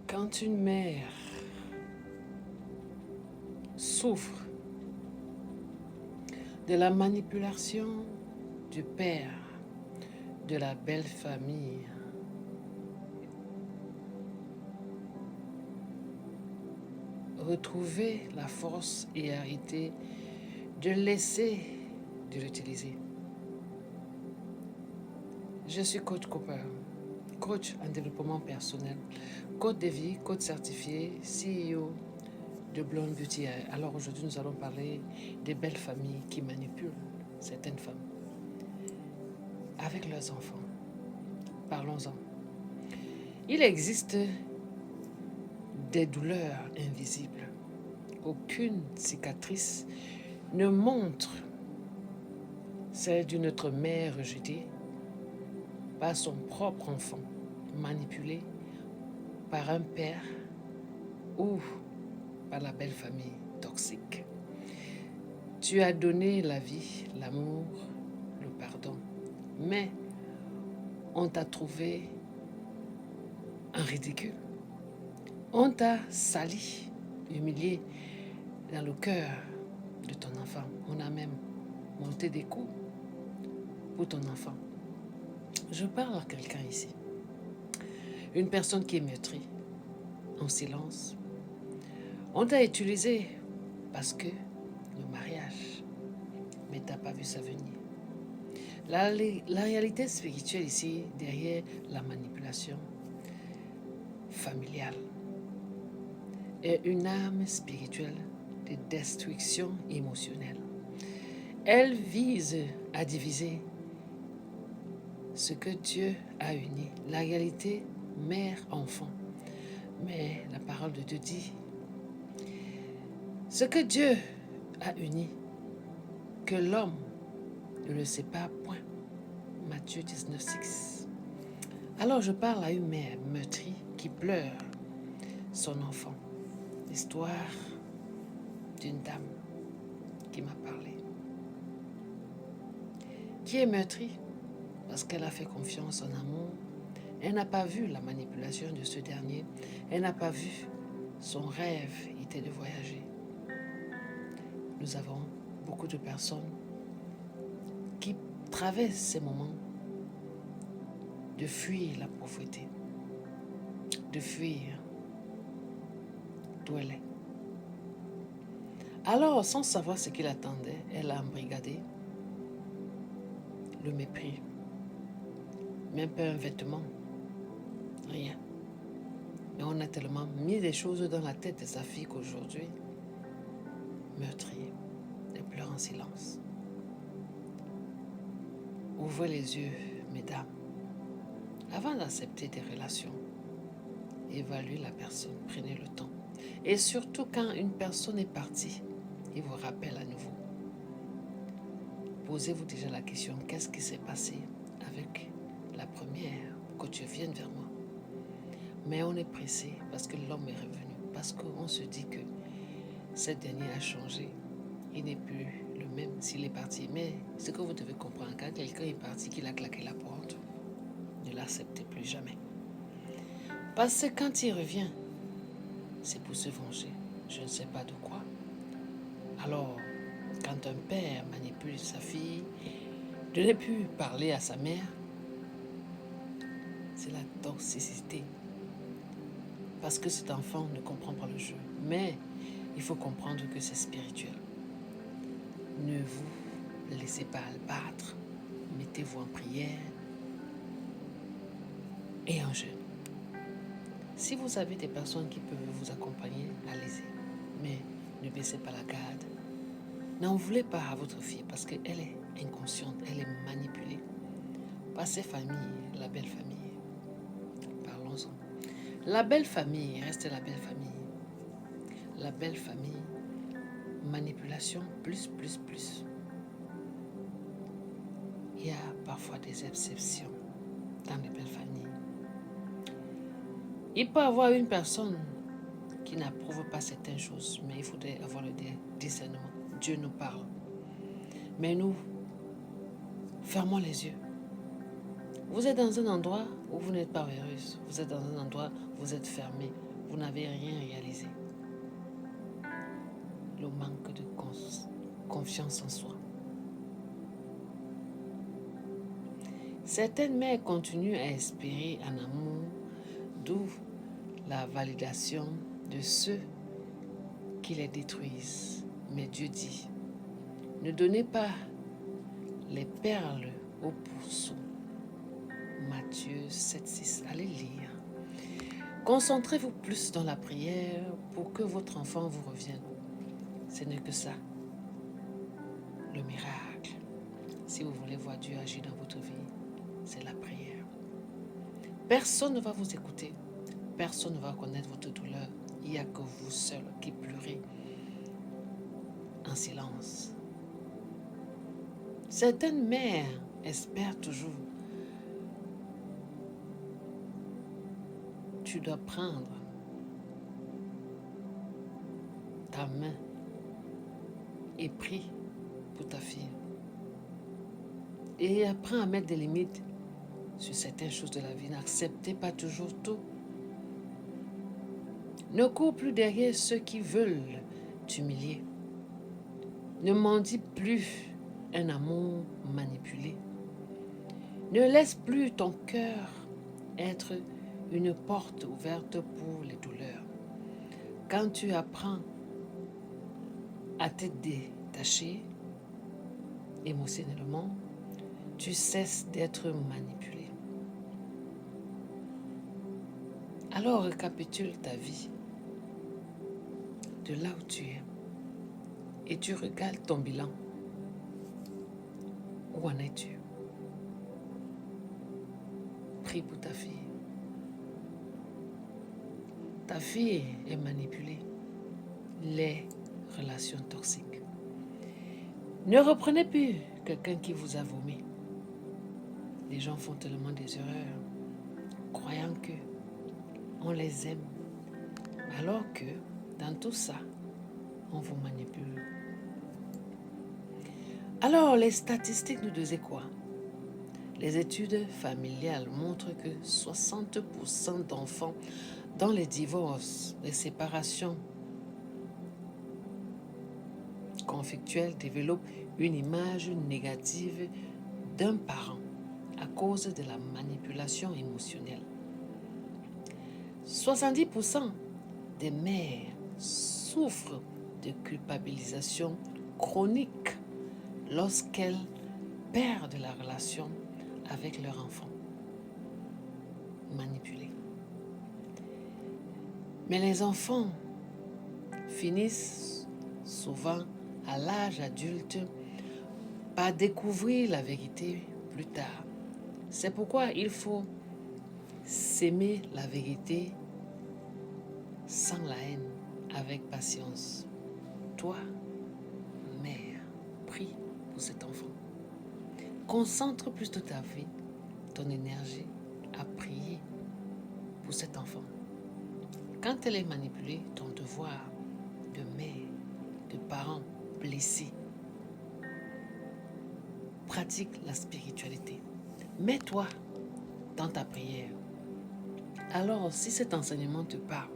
Quand une mère souffre de la manipulation du père de la belle famille, retrouver la force et arrêter de laisser de l'utiliser. Je suis coach Cooper, coach en développement personnel, coach de vie, coach certifié, CEO de Blonde Beauty. Alors aujourd'hui, nous allons parler des belles familles qui manipulent certaines femmes avec leurs enfants. Parlons-en. Il existe des douleurs invisibles. Aucune cicatrice ne montre celle d'une autre mère rejetée par son propre enfant, manipulé par un père ou par la belle famille toxique. Tu as donné la vie, l'amour, le pardon, mais on t'a trouvé un ridicule. On t'a sali, humilié dans le cœur de ton enfant. On a même monté des coups pour ton enfant. Je parle à quelqu'un ici. Une personne qui est meurtrie, en silence. On t'a utilisé parce que le mariage, mais t'as pas vu ça venir. La réalité spirituelle ici, derrière la manipulation familiale, est une arme spirituelle de destruction émotionnelle. Elle vise à diviser ce que Dieu a uni, la réalité mère-enfant. Mais la parole de Dieu dit, ce que Dieu a uni, que l'homme ne le sépare point. Matthieu 19, 6. Alors je parle à une mère meurtrie qui pleure son enfant. L'histoire d'une dame qui m'a parlé. Qui est meurtrie parce qu'elle a fait confiance en amour. Elle n'a pas vu la manipulation de ce dernier. Elle n'a pas vu son rêve était de voyager. Nous avons beaucoup de personnes qui traversent ces moments de fuir la pauvreté, de fuir d'où elle est. Alors, sans savoir ce qu'il attendait, elle a embrigadé le mépris. Même pas un vêtement, rien. Mais on a tellement mis des choses dans la tête de sa fille qu'aujourd'hui, meurtrier, elle pleure en silence. Ouvrez les yeux, mesdames. Avant d'accepter des relations, évaluez la personne, prenez le temps. Et surtout quand une personne est partie, il vous rappelle à nouveau. Posez-vous déjà la question, qu'est-ce qui s'est passé avec la première que tu viennes vers moi? Mais on est pressé parce que l'homme est revenu, parce qu'on se dit que cette dernière a changé. Il n'est plus le même s'il est parti. Mais ce que vous devez comprendre, quand quelqu'un est parti, qu'il a claqué la porte, ne l'acceptez plus jamais. Parce que quand il revient, c'est pour se venger. Je ne sais pas de quoi. Alors, quand un père manipule sa fille, de ne plus parler à sa mère, c'est la toxicité. Parce que cet enfant ne comprend pas le jeu. Mais il faut comprendre que c'est spirituel. Ne vous laissez pas abattre. Mettez-vous en prière et en jeûne. Si vous avez des personnes qui peuvent vous accompagner, allez-y. Mais ne baissez pas la garde. N'en voulez pas à votre fille parce qu'elle est inconsciente, elle est manipulée par ses familles, la belle famille. Parlons-en. La belle famille reste la belle famille. La belle famille, manipulation, plus. Il y a parfois des exceptions dans les belles familles. Il peut y avoir une personne qui n'approuve pas certaines choses, mais il faudrait avoir le discernement. Dieu nous parle. Mais nous, fermons les yeux. Vous êtes dans un endroit où vous n'êtes pas heureuse. Vous êtes dans un endroit où vous êtes fermé. vous n'avez rien réalisé. Le manque de confiance en soi. Certaines mères continuent à espérer un amour, d'où la validation de ceux qui les détruisent. Mais Dieu dit, ne donnez pas les perles aux pourceaux. Matthieu 7,6. Allez lire. Concentrez-vous plus dans la prière pour que votre enfant vous revienne. Ce n'est que ça, le miracle. Si vous voulez voir Dieu agir dans votre vie, c'est la prière. Personne ne va vous écouter. Personne ne va connaître votre douleur. Il n'y a que vous seul qui pleurez en silence. Certaines mères espèrent toujours. Tu dois prendre ta main et prie pour ta fille. Et apprends à mettre des limites sur certaines choses de la vie. N'acceptez pas toujours tout. Ne cours plus derrière ceux qui veulent t'humilier. Ne mendie plus un amour manipulé. Ne laisse plus ton cœur être une porte ouverte pour les douleurs. Quand tu apprends à te détacher émotionnellement, tu cesses d'être manipulé. Alors récapitule ta vie de là où tu es et tu regardes ton bilan. Où en es-tu? Prie pour ta fille. Ta fille est manipulée. Les relations toxiques. Ne reprenez plus quelqu'un qui vous a vomi. Les gens font tellement des erreurs, croyant que on les aime, alors que dans tout ça, on vous manipule. Alors, les statistiques nous disaient quoi? Les études familiales montrent que 60% d'enfants dans les divorces, les séparations conflictuelles développent une image négative d'un parent à cause de la manipulation émotionnelle. 70% des mères souffrent de culpabilisation chronique lorsqu'elles perdent la relation avec leur enfant manipulé. Mais les enfants finissent souvent à l'âge adulte par découvrir la vérité plus tard. C'est pourquoi il faut s'aimer la vérité sans la haine, avec patience. Toi, mère, prie pour cet enfant. Concentre plus de ta vie, ton énergie à prier pour cet enfant. Quand elle est manipulée, ton devoir de mère, de parent blessé, pratique la spiritualité. Mets-toi dans ta prière. Alors, si cet enseignement te parle,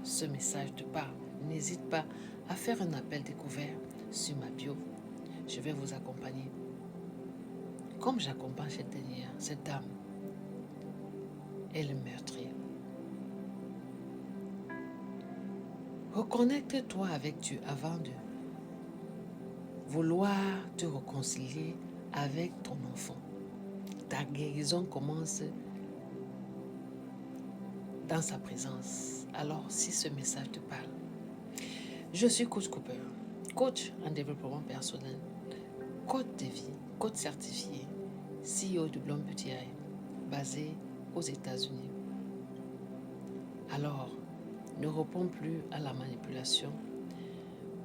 ce message te parle, n'hésite pas à faire un appel découvert sur ma bio. Je vais vous accompagner. Comme j'accompagne cette dame, elle est meurtrière. Reconnecte-toi avec Dieu avant de vouloir te réconcilier avec ton enfant. Ta guérison commence dans sa présence. Alors, si ce message te parle, je suis coach Cooper, coach en développement personnel, coach de vie, coach certifié, CEO de Blonde Petit Air, basé aux États-Unis. Alors, ne réponds plus à la manipulation,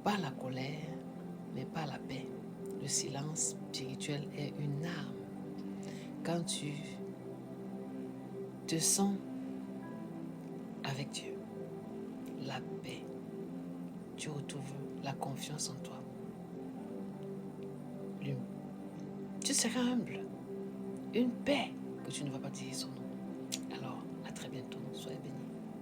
pas la colère, mais pas la paix. Le silence spirituel est une arme. Quand tu te sens avec Dieu, la paix, tu retrouves la confiance en toi. Tu seras humble. Une paix que tu ne vas pas dire son nom.